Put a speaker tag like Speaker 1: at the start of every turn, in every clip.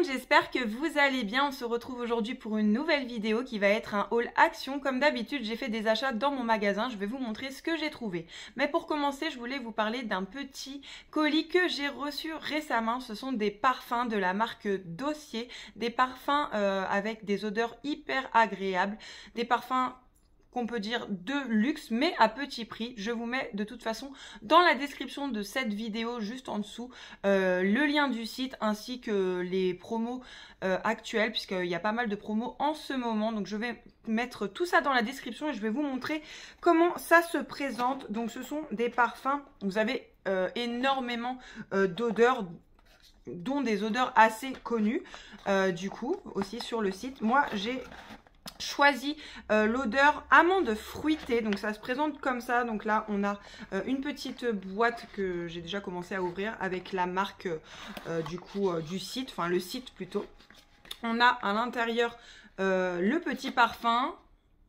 Speaker 1: monde, j'espère que vous allez bien. On se retrouve aujourd'hui pour une nouvelle vidéo qui va être un haul action. Comme d'habitude, j'ai fait des achats dans mon magasin. Je vais vous montrer ce que j'ai trouvé. Mais pour commencer, je voulais vous parler d'un petit colis que j'ai reçu récemment. Ce sont des parfums de la marque Dossier. Des parfums avec des odeurs hyper agréables. Des parfums qu'on peut dire de luxe, mais à petit prix. Je vous mets de toute façon dans la description de cette vidéo, juste en dessous, le lien du site ainsi que les promos actuels, puisqu'il y a pas mal de promos en ce moment. Donc je vais mettre tout ça dans la description et je vais vous montrer comment ça se présente. Donc ce sont des parfums, vous avez énormément d'odeurs, dont des odeurs assez connues, du coup, aussi sur le site. Moi, j'ai choisi l'odeur amande fruitée, donc ça se présente comme ça. Donc là on a une petite boîte que j'ai déjà commencé à ouvrir avec la marque du site, enfin le site plutôt. On a à l'intérieur le petit parfum.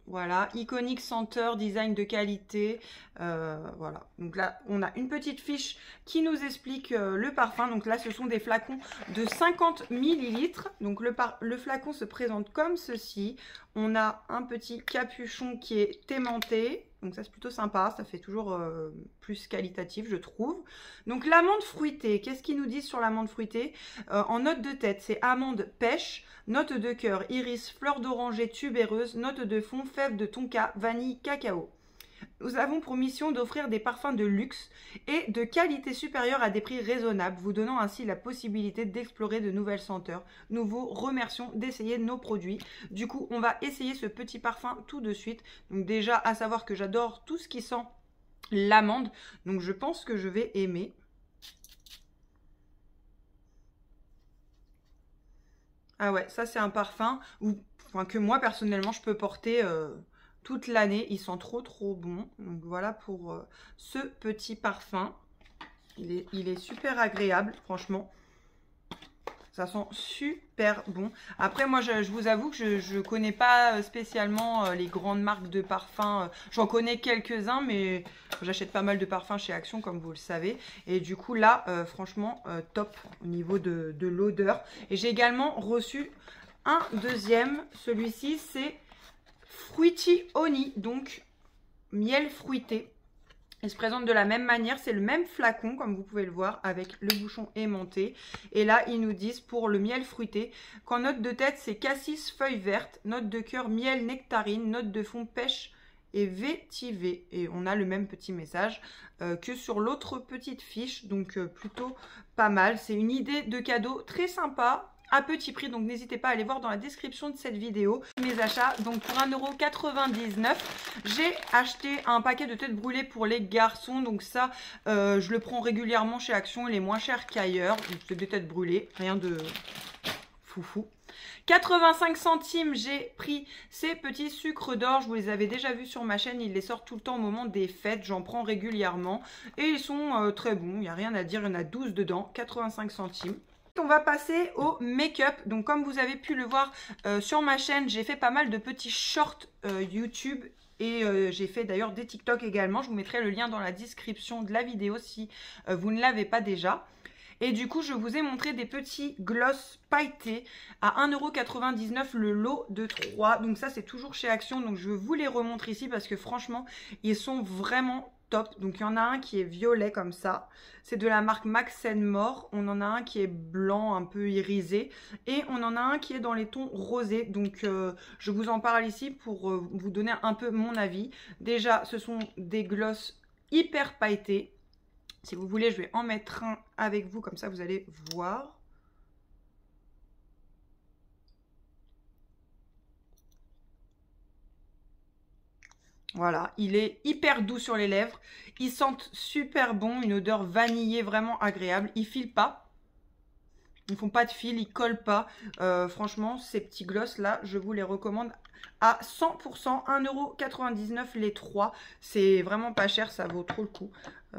Speaker 1: Voilà, iconique senteur, design de qualité, voilà. Donc là, on a une petite fiche qui nous explique le parfum. Donc là, ce sont des flacons de 50 ml. Donc le flacon se présente comme ceci. On a un petit capuchon qui est aimanté. Donc ça, c'est plutôt sympa. Ça fait toujours plus qualitatif, je trouve. Donc l'amande fruitée, qu'est-ce qu'ils nous disent sur l'amande fruitée? En note de tête, c'est amande pêche. Note de cœur, iris, fleur d'oranger tubéreuse. Note de fond, fève de tonka, vanille, cacao. Nous avons pour mission d'offrir des parfums de luxe et de qualité supérieure à des prix raisonnables, vous donnant ainsi la possibilité d'explorer de nouvelles senteurs. Nous vous remercions d'essayer nos produits. Du coup, on va essayer ce petit parfum tout de suite. Donc déjà, à savoir que j'adore tout ce qui sent l'amande. Donc je pense que je vais aimer. Ah ouais, ça c'est un parfum que moi personnellement je peux porter toute l'année. Il sent trop bon. Donc voilà pour ce petit parfum. Il est super agréable, franchement. Ça sent super bon. Après, moi, je vous avoue que je connais pas spécialement les grandes marques de parfums. J'en connais quelques-uns, mais j'achète pas mal de parfums chez Action, comme vous le savez. Et du coup, là, franchement, top au niveau de l'odeur. Et j'ai également reçu un deuxième. Celui-ci, c'est Fruity Honey, donc miel fruité. Il se présente de la même manière, c'est le même flacon comme vous pouvez le voir avec le bouchon aimanté. Et là ils nous disent pour le miel fruité qu'en note de tête c'est cassis feuille verte, note de cœur miel nectarine, note de fond pêche et vétiver. Et on a le même petit message que sur l'autre petite fiche, donc plutôt pas mal. C'est une idée de cadeau très sympa à petit prix, donc n'hésitez pas à aller voir dans la description de cette vidéo mes achats. Donc pour 1,99 €, j'ai acheté un paquet de têtes brûlées pour les garçons. Donc ça, je le prends régulièrement chez Action, il est moins cher qu'ailleurs. C'est des têtes brûlées, rien de foufou. 85 centimes, j'ai pris ces petits sucres d'orge. Je vous les avais déjà vus sur ma chaîne, ils les sortent tout le temps au moment des fêtes. J'en prends régulièrement et ils sont très bons, il n'y a rien à dire. Il y en a 12 dedans, 85 centimes. On va passer au make-up. Donc comme vous avez pu le voir sur ma chaîne, j'ai fait pas mal de petits shorts YouTube et j'ai fait d'ailleurs des TikTok également. Je vous mettrai le lien dans la description de la vidéo si vous ne l'avez pas déjà. Et du coup, je vous ai montré des petits gloss pailletés à 1,99 € le lot de 3. Donc ça, c'est toujours chez Action. Donc je vous les remontre ici parce que franchement, ils sont vraiment top. Donc il y en a un qui est violet comme ça, c'est de la marque Max & More. On en a un qui est blanc un peu irisé et on en a un qui est dans les tons rosés. Donc je vous en parle ici pour vous donner un peu mon avis. Déjà ce sont des gloss hyper pailletés. Si vous voulez, je vais en mettre un avec vous, comme ça vous allez voir. Voilà, il est hyper doux sur les lèvres. Ils sentent super bon, une odeur vanillée vraiment agréable. Ils filent pas. Ils font pas de fil, ils collent pas. Franchement, ces petits gloss là, je vous les recommande à 100%. 1,99 € les 3. C'est vraiment pas cher, ça vaut trop le coup.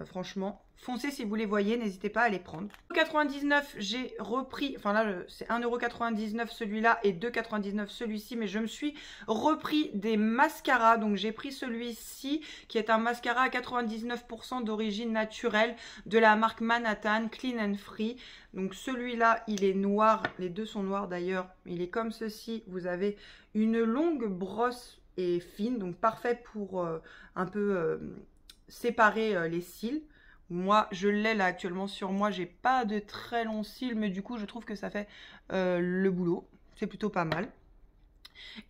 Speaker 1: Franchement, foncez si vous les voyez, n'hésitez pas à les prendre. 1,99 €, j'ai repris, enfin là c'est 1,99 € celui-là et 2,99 € celui-ci, mais je me suis repris des mascaras. Donc j'ai pris celui-ci qui est un mascara à 99% d'origine naturelle de la marque Manhattan, Clean and Free. Donc celui-là il est noir, les deux sont noirs d'ailleurs, il est comme ceci. Vous avez une longue brosse et fine, donc parfait pour un peu séparer les cils. Moi, je l'ai là actuellement sur moi. J'ai pas de très longs cils, mais du coup, je trouve que ça fait le boulot. C'est plutôt pas mal.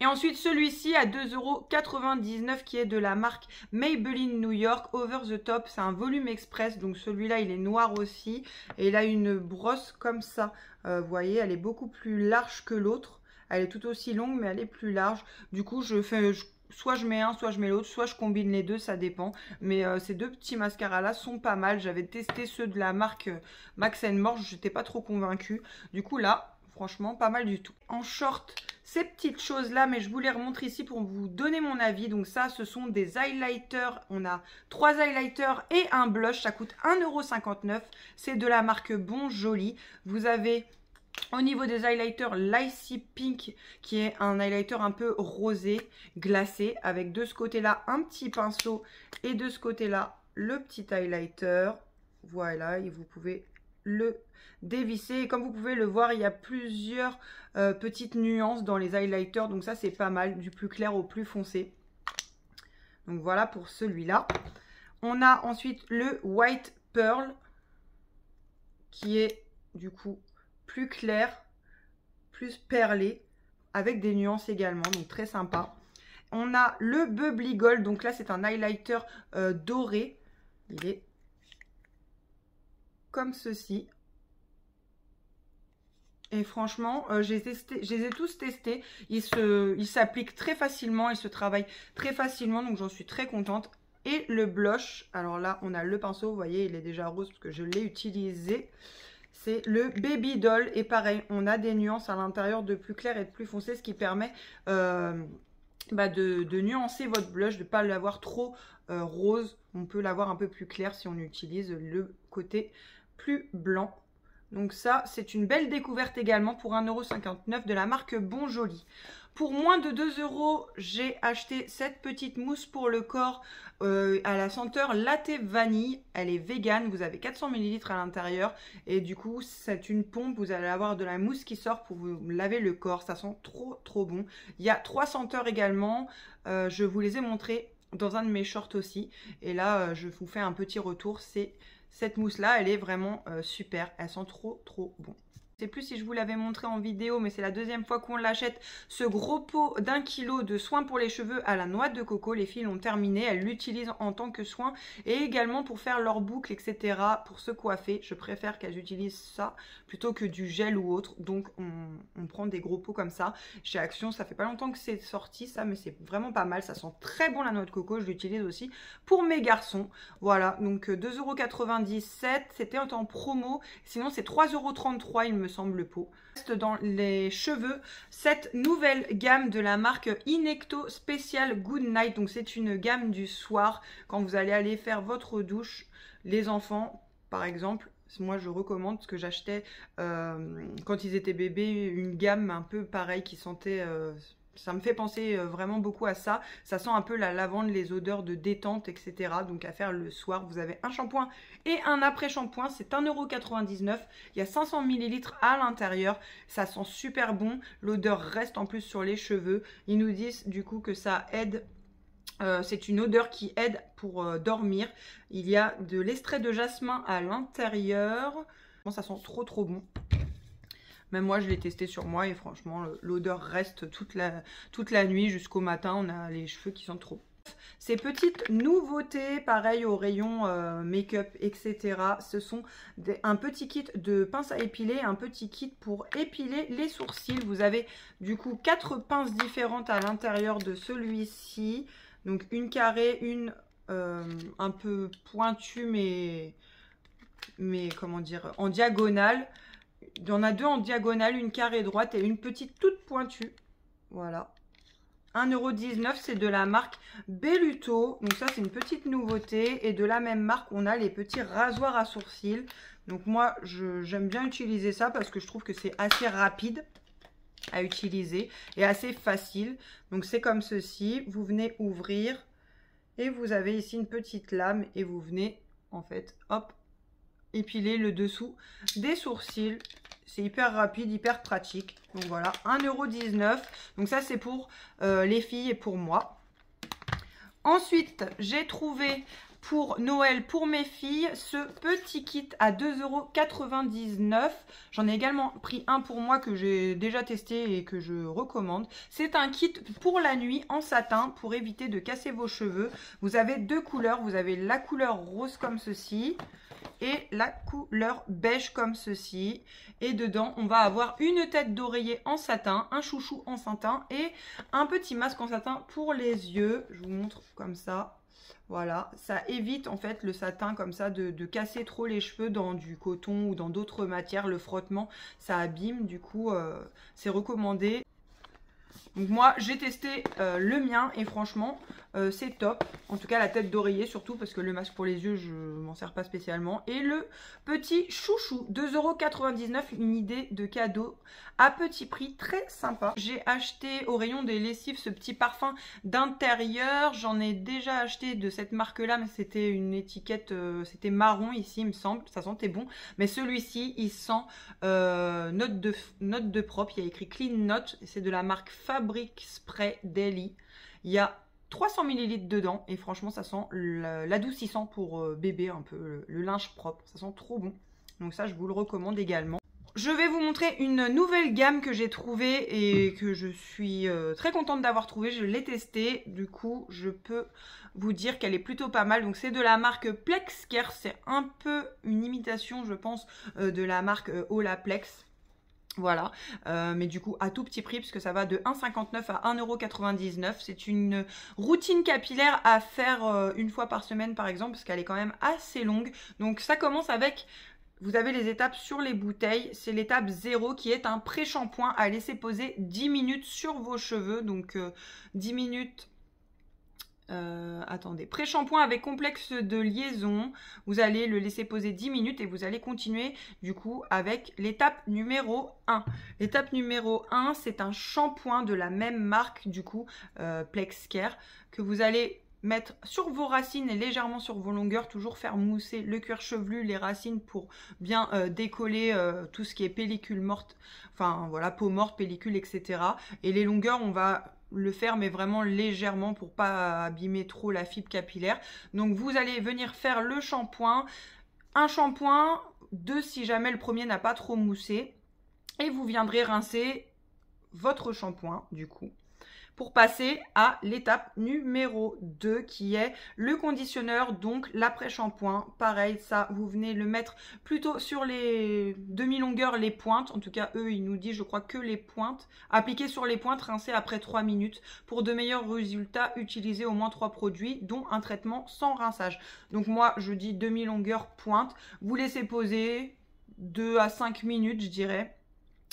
Speaker 1: Et ensuite, celui-ci à 2,99 € qui est de la marque Maybelline New York Over the Top. C'est un volume express. Donc celui-là, il est noir aussi. Et il a une brosse comme ça. Vous voyez, elle est beaucoup plus large que l'autre. Elle est tout aussi longue, mais elle est plus large. Du coup, soit je mets un, soit je mets l'autre, soit je combine les deux, ça dépend. Mais ces deux petits mascaras là sont pas mal. J'avais testé ceux de la marque Max & More, je n'étais pas trop convaincue. Du coup là, franchement, pas mal du tout. En short, ces petites choses là, mais je vous les remontre ici pour vous donner mon avis. Donc ça, ce sont des highlighters. On a 3 highlighters et un blush. Ça coûte 1,59 €. C'est de la marque Bon Joli. Vous avez... Au niveau des highlighters, l'Icy Pink qui est un highlighter un peu rosé, glacé, avec de ce côté-là un petit pinceau et de ce côté-là le petit highlighter. Voilà, et vous pouvez le dévisser. Et comme vous pouvez le voir, il y a plusieurs petites nuances dans les highlighters. Donc ça, c'est pas mal, du plus clair au plus foncé. Donc voilà pour celui-là. On a ensuite le White Pearl qui est du coup plus clair, plus perlé, avec des nuances également, donc très sympa. On a le Bubbly Gold, donc là c'est un highlighter doré, il est comme ceci. Et franchement, je les ai tous testés, il s'applique très facilement, il se travaille très facilement, donc j'en suis très contente. Et le blush, alors là on a le pinceau, vous voyez il est déjà rose parce que je l'ai utilisé. C'est le Baby Doll et pareil, on a des nuances à l'intérieur de plus clair et de plus foncé, ce qui permet de nuancer votre blush, de ne pas l'avoir trop rose. On peut l'avoir un peu plus clair si on utilise le côté plus blanc. Donc ça, c'est une belle découverte également pour 1,59 € de la marque Bon Joli. Pour moins de 2 €, j'ai acheté cette petite mousse pour le corps à la senteur latte vanille. Elle est vegan, vous avez 400 ml à l'intérieur. Et du coup, c'est une pompe, vous allez avoir de la mousse qui sort pour vous laver le corps. Ça sent trop trop bon. Il y a 3 senteurs également. Je vous les ai montrées dans un de mes shorts aussi. Et là, je vous fais un petit retour. Cette mousse là, elle est vraiment super. Elle sent trop trop bon. Je ne sais plus si je vous l'avais montré en vidéo, mais c'est la deuxième fois qu'on l'achète. Ce gros pot d'1 kg de soins pour les cheveux à la noix de coco. Les filles l'ont terminé. Elles l'utilisent en tant que soin et également pour faire leurs boucles, etc. Pour se coiffer. Je préfère qu'elles utilisent ça plutôt que du gel ou autre. Donc, on prend des gros pots comme ça. Chez Action, ça fait pas longtemps que c'est sorti ça, mais c'est vraiment pas mal. Ça sent très bon la noix de coco. Je l'utilise aussi pour mes garçons. Voilà, donc 2,97 €. C'était en promo. Sinon, c'est 3,33 € il me semble le pot. Dans les cheveux, cette nouvelle gamme de la marque Inecto Special Good Night. Donc c'est une gamme du soir quand vous allez aller faire votre douche. Les enfants par exemple, moi je recommande parce que j'achetais quand ils étaient bébés une gamme un peu pareille qui sentait... ça me fait penser vraiment beaucoup à ça. Ça sent un peu la lavande, les odeurs de détente, etc. Donc à faire le soir. Vous avez un shampoing et un après-shampoing. C'est 1,99 €. Il y a 500 ml à l'intérieur. Ça sent super bon. L'odeur reste en plus sur les cheveux. Ils nous disent du coup que ça aide. C'est une odeur qui aide pour dormir. Il y a de l'extrait de jasmin à l'intérieur. Bon, ça sent trop trop bon. Même moi, je l'ai testé sur moi et franchement, l'odeur reste toute la nuit jusqu'au matin. On a les cheveux qui sentent trop. Ces petites nouveautés, pareil au rayon make-up, etc. Ce sont un petit kit de pince à épiler, un petit kit pour épiler les sourcils. Vous avez du coup 4 pinces différentes à l'intérieur de celui-ci. Donc une carrée, une un peu pointue, mais comment dire, en diagonale. Il y en a 2 en diagonale, une carrée droite et une petite toute pointue. Voilà. 1,19 €, c'est de la marque Belluto. Donc ça, c'est une petite nouveauté. Et de la même marque, on a les petits rasoirs à sourcils. Donc moi, j'aime bien utiliser ça parce que je trouve que c'est assez rapide à utiliser et assez facile. Donc c'est comme ceci. Vous venez ouvrir et vous avez ici une petite lame et vous venez en fait, hop, épiler le dessous des sourcils. C'est hyper rapide, hyper pratique. Donc voilà, 1,19 €. Donc ça, c'est pour les filles et pour moi. Ensuite, j'ai trouvé pour Noël, pour mes filles, ce petit kit à 2,99 €. J'en ai également pris un pour moi que j'ai déjà testé et que je recommande. C'est un kit pour la nuit en satin pour éviter de casser vos cheveux. Vous avez deux couleurs. Vous avez la couleur rose comme ceci et la couleur beige comme ceci. Et dedans, on va avoir une tête d'oreiller en satin, un chouchou en satin et un petit masque en satin pour les yeux. Je vous montre comme ça. Voilà, ça évite en fait le satin comme ça de casser trop les cheveux dans du coton ou dans d'autres matières. Le frottement, ça abîme, du coup, c'est recommandé. Donc moi, j'ai testé le mien et franchement, c'est top. En tout cas, la tête d'oreiller surtout parce que le masque pour les yeux, je m'en sers pas spécialement. Et le petit chouchou, 2,99 €, une idée de cadeau à petit prix, très sympa. J'ai acheté au rayon des lessives ce petit parfum d'intérieur. J'en ai déjà acheté de cette marque-là, mais c'était une étiquette, c'était marron ici, il me semble. Ça sentait bon. Mais celui-ci, il sent note de propre. Il y a écrit Clean Note. C'est de la marque Fabric Spray Daily. Il y a 300 ml dedans et franchement ça sent l'adoucissant pour bébé, un peu le linge propre, ça sent trop bon. Donc ça, je vous le recommande également. Je vais vous montrer une nouvelle gamme que j'ai trouvée et que je suis très contente d'avoir trouvée. Je l'ai testée, du coup je peux vous dire qu'elle est plutôt pas mal. Donc c'est de la marque Plexcare, c'est un peu une imitation je pense de la marque Olaplex. Voilà, mais du coup à tout petit prix puisque ça va de 1,59 € à 1,99 €. C'est une routine capillaire à faire une fois par semaine par exemple parce qu'elle est quand même assez longue. Donc ça commence avec, vous avez les étapes sur les bouteilles. C'est l'étape 0 qui est un pré-shampoing à laisser poser 10 minutes sur vos cheveux. Donc 10 minutes... attendez, pré-shampoing avec complexe de liaison, vous allez le laisser poser 10 minutes et vous allez continuer du coup avec l'étape numéro 1. L'étape numéro 1, c'est un shampoing de la même marque du coup, Plexcare, que vous allez mettre sur vos racines et légèrement sur vos longueurs, toujours faire mousser le cuir chevelu, les racines pour bien décoller tout ce qui est pellicule morte, enfin voilà, peau morte, pellicule, etc. Et les longueurs, on va le faire mais vraiment légèrement pour pas abîmer trop la fibre capillaire. Donc vous allez venir faire le shampoing, un shampoing, deux si jamais le premier n'a pas trop moussé, et vous viendrez rincer votre shampoing du coup pour passer à l'étape numéro 2 qui est le conditionneur, donc l'après-shampoing. Pareil, ça, vous venez le mettre plutôt sur les demi-longueurs, les pointes. En tout cas, eux, ils nous disent, je crois, que les pointes. Appliquer sur les pointes, rincer après 3 minutes. Pour de meilleurs résultats, utilisez au moins 3 produits, dont un traitement sans rinçage. Donc moi, je dis demi-longueur, pointe. Vous laissez poser 2 à 5 minutes, je dirais.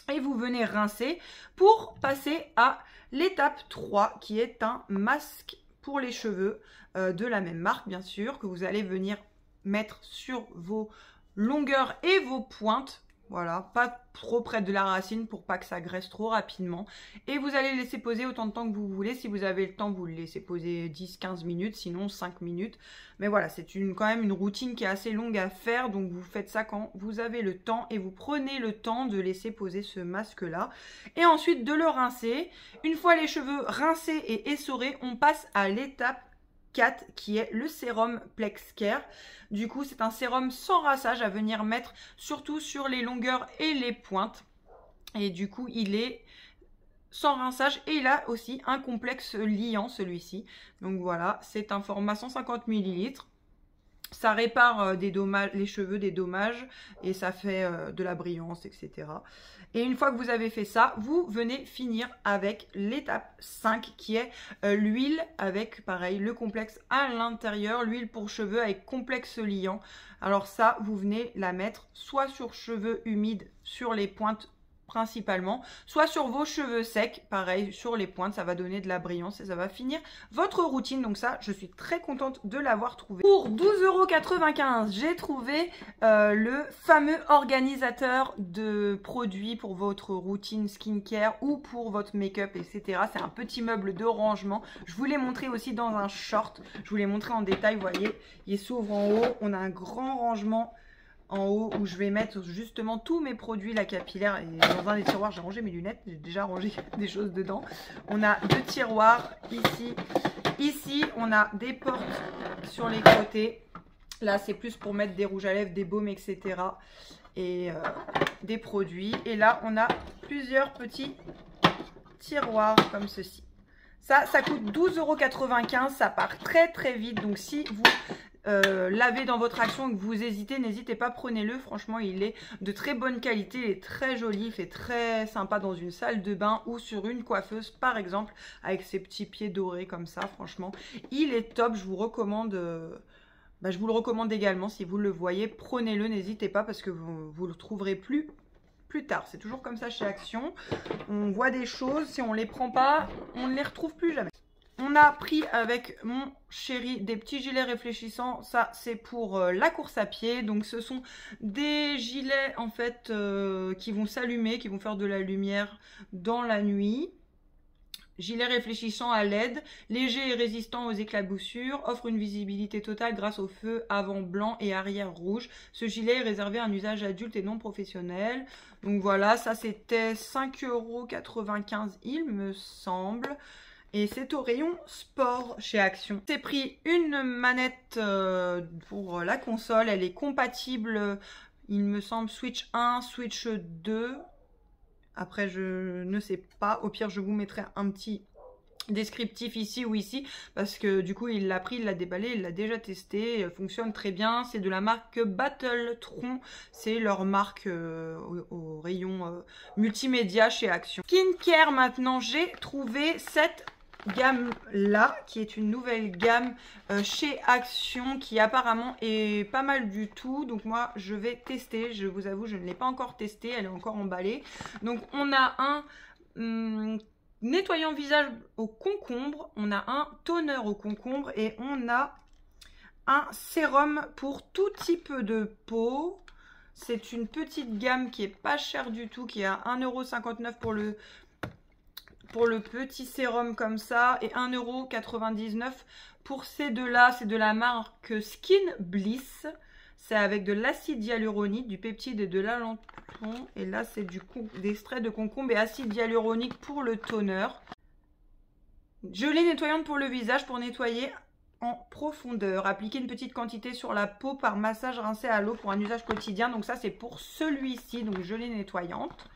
Speaker 1: Et vous venez rincer pour passer à l'étape 3 qui est un masque pour les cheveux de la même marque bien sûr, que vous allez venir mettre sur vos longueurs et vos pointes. Voilà, pas trop près de la racine pour pas que ça graisse trop rapidement. Et vous allez laisser poser autant de temps que vous voulez. Si vous avez le temps, vous le laissez poser 10-15 minutes, sinon 5 minutes. Mais voilà, c'est quand même une routine qui est assez longue à faire. Donc vous faites ça quand vous avez le temps et vous prenez le temps de laisser poser ce masque-là. Et ensuite de le rincer. Une fois les cheveux rincés et essorés, on passe à l'étape 4 qui est le sérum Plexcare. Du coup, c'est un sérum sans rinçage à venir mettre surtout sur les longueurs et les pointes. Et du coup, il est sans rinçage et il a aussi un complexe liant celui-ci. Donc voilà, c'est un format 150 ml. Ça répare des dommages, les cheveux des dommages et ça fait de la brillance, etc. Et une fois que vous avez fait ça, vous venez finir avec l'étape 5 qui est l'huile avec, pareil, le complexe à l'intérieur, l'huile pour cheveux avec complexe liant. Alors ça, vous venez la mettre soit sur cheveux humides, sur les pointes principalement, soit sur vos cheveux secs, pareil sur les pointes, ça va donner de la brillance et ça va finir votre routine. Donc ça, je suis très contente de l'avoir trouvé. Pour 12,95 €, j'ai trouvé le fameux organisateur de produits pour votre routine skincare ou pour votre make-up, etc. C'est un petit meuble de rangement. Je vous l'ai montré aussi dans un short, je vous l'ai montré en détail, vous voyez, il s'ouvre en haut, on a un grand rangement en haut où je vais mettre justement tous mes produits la capillaire. Et dans un des tiroirs, j'ai rangé mes lunettes, j'ai déjà rangé des choses dedans. On a 2 tiroirs ici. Ici, on a des portes sur les côtés. Là, c'est plus pour mettre des rouges à lèvres, des baumes, etc. Et des produits. Et là, on a plusieurs petits tiroirs comme ceci. Ça coûte 12,95 €. Ça part très très vite. Donc si vous l'avez dans votre action et que vous hésitez, n'hésitez pas, prenez-le. Franchement, il est de très bonne qualité, il est très joli, il fait très sympa dans une salle de bain ou sur une coiffeuse par exemple, avec ses petits pieds dorés comme ça. Franchement, il est top. Je vous recommande, je vous le recommande également. Si vous le voyez, prenez-le, n'hésitez pas, parce que vous le trouverez plus tard. C'est toujours comme ça chez Action. On voit des choses, si on les prend pas, on ne les retrouve plus jamais. On a pris avec mon chéri des petits gilets réfléchissants. Ça, c'est pour la course à pied. Donc, ce sont des gilets, en fait, qui vont s'allumer, qui vont faire de la lumière dans la nuit. Gilet réfléchissant à LED, léger et résistant aux éclaboussures, offre une visibilité totale grâce au feu avant blanc et arrière rouge. Ce gilet est réservé à un usage adulte et non professionnel. Donc voilà, ça c'était 5,95 €, il me semble. Et c'est au rayon sport chez Action. J'ai pris une manette pour la console. Elle est compatible, il me semble, Switch 1, Switch 2. Après, je ne sais pas. Au pire, je vous mettrai un petit descriptif ici ou ici. Parce que du coup, il l'a pris, il l'a déballé, il l'a déjà testé. Elle fonctionne très bien. C'est de la marque Battletron. C'est leur marque au rayon multimédia chez Action. Skincare maintenant, j'ai trouvé cette gamme là qui est une nouvelle gamme chez Action qui apparemment est pas mal du tout. Donc moi je vais tester, je vous avoue je ne l'ai pas encore testé, elle est encore emballée. Donc on a un nettoyant visage au concombre, on a un toner au concombre et on a un sérum pour tout type de peau. C'est une petite gamme qui est pas chère du tout, qui est à 1,59 € pour le petit sérum comme ça, et 1,99 € pour ces deux-là. C'est de la marque Skin Bliss. C'est avec de l'acide hyaluronique, du peptide et de l'allantoin. Et là, c'est des extraits de concombre et acide hyaluronique pour le toner. Gelée nettoyante pour le visage pour nettoyer en profondeur. Appliquer une petite quantité sur la peau par massage, rincé à l'eau pour un usage quotidien. Donc ça, c'est pour celui-ci, donc gelée nettoyante.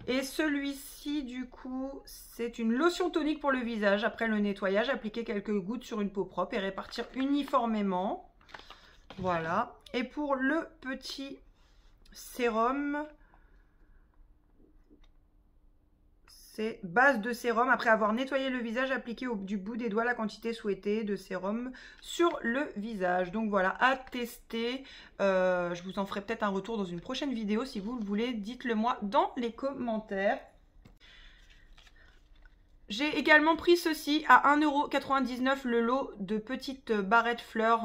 Speaker 1: Et celui-ci, du coup, c'est une lotion tonique pour le visage après le nettoyage. Appliquer quelques gouttes sur une peau propre et répartir uniformément. Voilà. Et pour le petit sérum, c'est base de sérum. Après avoir nettoyé le visage, appliquer du bout des doigts la quantité souhaitée de sérum sur le visage. Donc voilà, à tester. Je vous en ferai peut-être un retour dans une prochaine vidéo. Si vous le voulez, dites-le moi dans les commentaires. J'ai également pris ceci à 1,99 € le lot de petites barrettes fleurs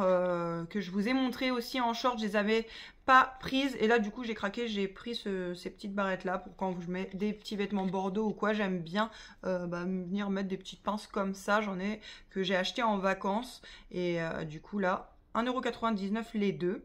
Speaker 1: que je vous ai montré aussi en short. Je les avais pas prises et là du coup j'ai craqué, j'ai pris ces petites barrettes là pour quand je mets des petits vêtements bordeaux ou quoi. J'aime bien venir mettre des petites pinces comme ça. J'en ai que j'ai acheté en vacances et du coup là 1,99 € les deux.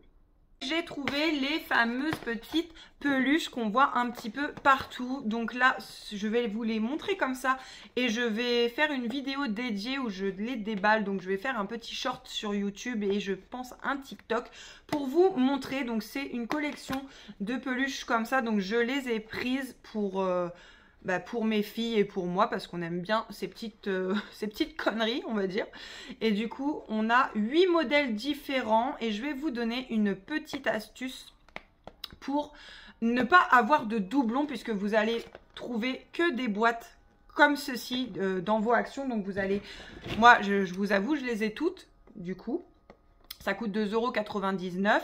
Speaker 1: J'ai trouvé les fameuses petites peluches qu'on voit un petit peu partout. Donc là, je vais vous les montrer comme ça. Et je vais faire une vidéo dédiée où je les déballe. Donc je vais faire un petit short sur YouTube et je pense un TikTok pour vous montrer. Donc c'est une collection de peluches comme ça. Donc je les ai prises pour mes filles et pour moi parce qu'on aime bien ces petites conneries, on va dire. Et du coup, on a 8 modèles différents et je vais vous donner une petite astuce pour ne pas avoir de doublons puisque vous allez trouver que des boîtes comme ceci dans vos actions. Donc vous allez, moi je vous avoue, je les ai toutes du coup. Ça coûte 2,99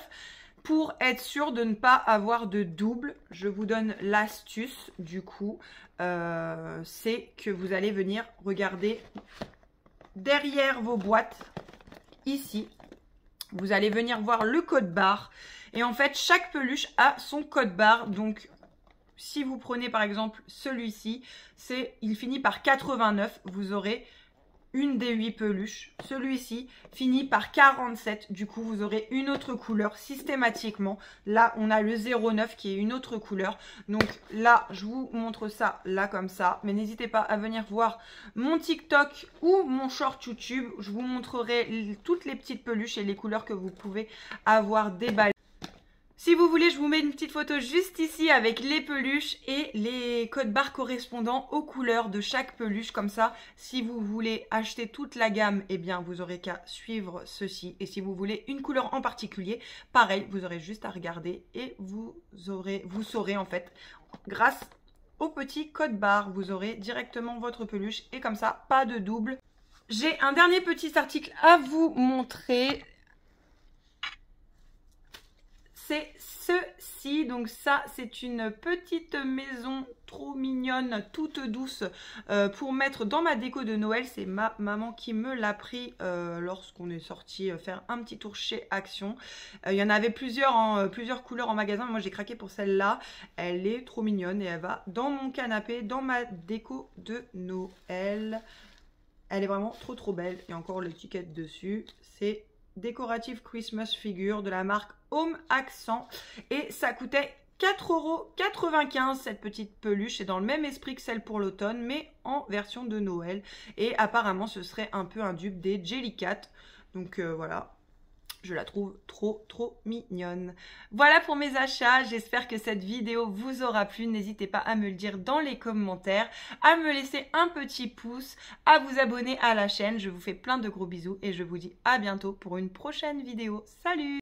Speaker 1: €. Pour être sûr de ne pas avoir de double, je vous donne l'astuce du coup, c'est que vous allez venir regarder derrière vos boîtes, ici, vous allez venir voir le code barre et en fait chaque peluche a son code barre. Donc si vous prenez par exemple celui-ci, il finit par 89, vous aurez une des 8 peluches. Celui-ci finit par 47, du coup vous aurez une autre couleur systématiquement. Là on a le 09 qui est une autre couleur, donc là je vous montre ça là comme ça, mais n'hésitez pas à venir voir mon TikTok ou mon short YouTube, je vous montrerai toutes les petites peluches et les couleurs que vous pouvez avoir déballées. Si vous voulez, je vous mets une petite photo juste ici avec les peluches et les codes barres correspondant aux couleurs de chaque peluche. Comme ça, si vous voulez acheter toute la gamme, eh bien, vous aurez qu'à suivre ceci. Et si vous voulez une couleur en particulier, pareil, vous aurez juste à regarder et vous saurez en fait, grâce au petit code barre, vous aurez directement votre peluche et comme ça, pas de double. J'ai un dernier petit article à vous montrer. C'est ceci, donc ça c'est une petite maison trop mignonne, toute douce pour mettre dans ma déco de Noël. C'est ma maman qui me l'a pris lorsqu'on est sorti faire un petit tour chez Action. Il y en avait plusieurs couleurs en magasin, mais moi j'ai craqué pour celle-là. Elle est trop mignonne et elle va dans mon canapé, dans ma déco de Noël. Elle est vraiment trop belle et encore l'étiquette dessus, c'est Décorative Christmas Figure de la marque Home Accent et ça coûtait 4,95 € cette petite peluche. C'est dans le même esprit que celle pour l'automne mais en version de Noël et apparemment ce serait un peu un dupe des Jellycat. Donc voilà, je la trouve trop mignonne. Voilà pour mes achats, j'espère que cette vidéo vous aura plu. N'hésitez pas à me le dire dans les commentaires, à me laisser un petit pouce, à vous abonner à la chaîne. Je vous fais plein de gros bisous et je vous dis à bientôt pour une prochaine vidéo. Salut!